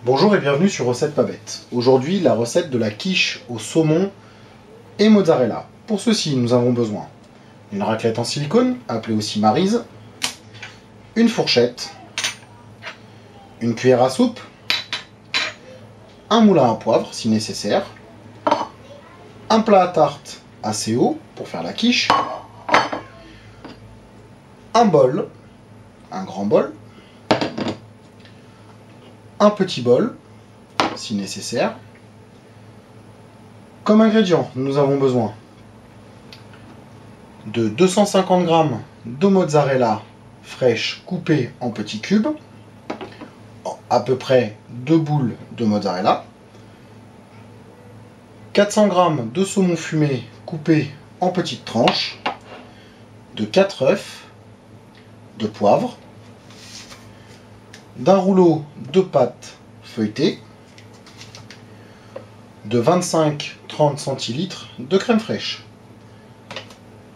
Bonjour et bienvenue sur Recette Pas Bête. Aujourd'hui, la recette de la quiche au saumon et mozzarella. Pour ceci, nous avons besoin d'une raclette en silicone, appelée aussi maryse, une fourchette, une cuillère à soupe, un moulin à poivre si nécessaire, un plat à tarte assez haut pour faire la quiche, un bol, un grand bol, un petit bol si nécessaire. Comme ingrédients, nous avons besoin de 250 g de mozzarella fraîche coupée en petits cubes, à peu près 2 boules de mozzarella, 400 g de saumon fumé coupé en petites tranches, de 4 œufs, de poivre, d'un rouleau de pâte feuilletée, de 25-30 centilitres de crème fraîche.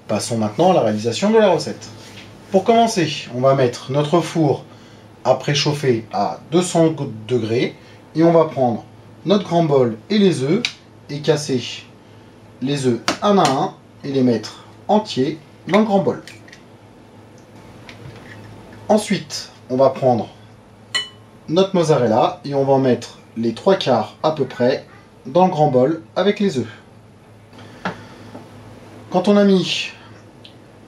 Passons maintenant à la réalisation de la recette. Pour commencer, on va mettre notre four à préchauffer à 200 degrés et on va prendre notre grand bol et les œufs et casser les œufs un à un et les mettre entiers dans le grand bol. Ensuite, on va prendre notre mozzarella et on va en mettre les 3/4 à peu près dans le grand bol avec les œufs. Quand on a mis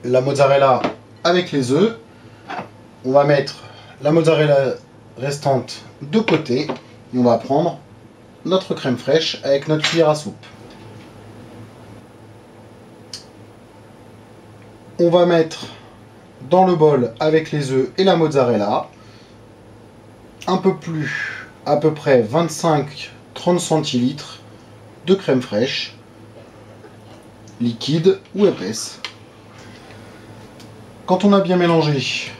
la mozzarella avec les œufs, on va mettre la mozzarella restante de côté et on va prendre notre crème fraîche avec notre cuillère à soupe. On va mettre dans le bol avec les œufs et la mozzarella un peu plus, à peu près 25-30 centilitres de crème fraîche, liquide ou épaisse. Quand on a bien mélangé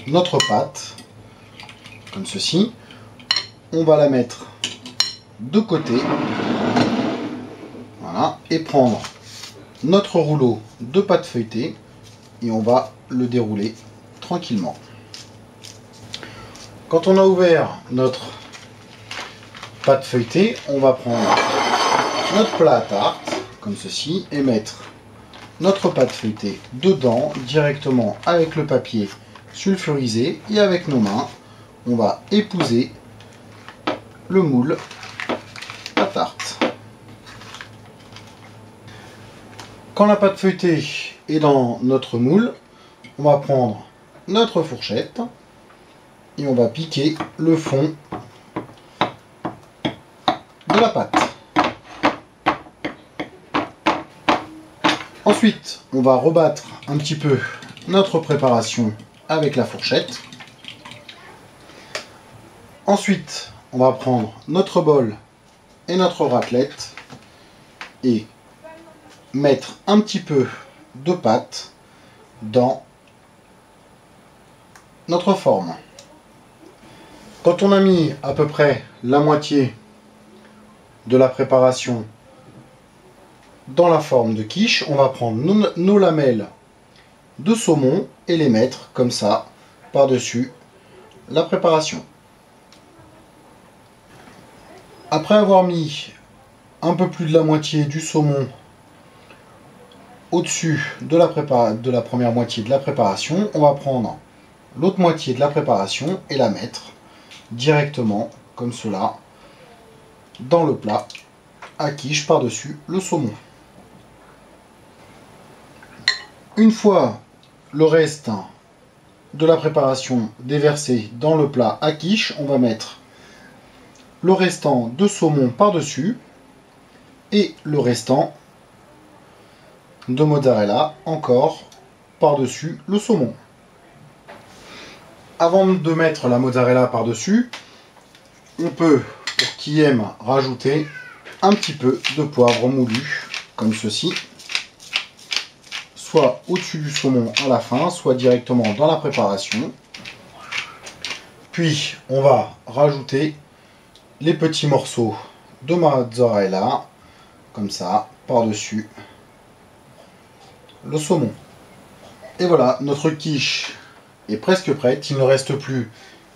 notre pâte, comme ceci, on va la mettre de côté, voilà, et prendre notre rouleau de pâte feuilletée et on va le dérouler tranquillement. Quand on a ouvert notre pâte feuilletée, on va prendre notre plat à tarte, comme ceci, et mettre notre pâte feuilletée dedans, directement avec le papier sulfurisé, et avec nos mains, on va épouser le moule à tarte. Quand la pâte feuilletée est dans notre moule, on va prendre notre fourchette et on va piquer le fond de la pâte. Ensuite, on va rebattre un petit peu notre préparation avec la fourchette. Ensuite, on va prendre notre bol et notre raclette et mettre un petit peu de pâte dans notre forme. Quand on a mis à peu près la moitié de la préparation dans la forme de quiche, on va prendre nos lamelles de saumon et les mettre comme ça par-dessus la préparation. Après avoir mis un peu plus de la moitié du saumon au-dessus de la première moitié de la préparation, on va prendre l'autre moitié de la préparation et la mettre directement comme cela dans le plat à quiche par-dessus le saumon. Une fois le reste de la préparation déversé dans le plat à quiche, on va mettre le restant de saumon par-dessus et le restant de mozzarella encore par-dessus le saumon. Avant de mettre la mozzarella par-dessus, on peut, pour qui aime, rajouter un petit peu de poivre moulu, comme ceci, soit au-dessus du saumon à la fin, soit directement dans la préparation. Puis, on va rajouter les petits morceaux de mozzarella, comme ça, par-dessus le saumon. Et voilà, notre quiche est presque prête. Il ne reste plus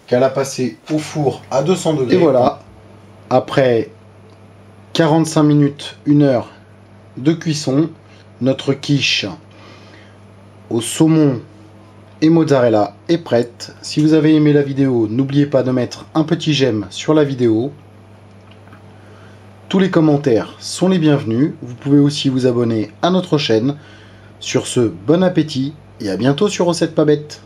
qu'elle a passé au four à 200 degrés. Et voilà, après 45 minutes, 1 heure de cuisson, notre quiche au saumon et mozzarella est prête. Si vous avez aimé la vidéo, n'oubliez pas de mettre un petit j'aime sur la vidéo. Tous les commentaires sont les bienvenus. Vous pouvez aussi vous abonner à notre chaîne. Sur ce, bon appétit et à bientôt sur Recettes pas bêtes.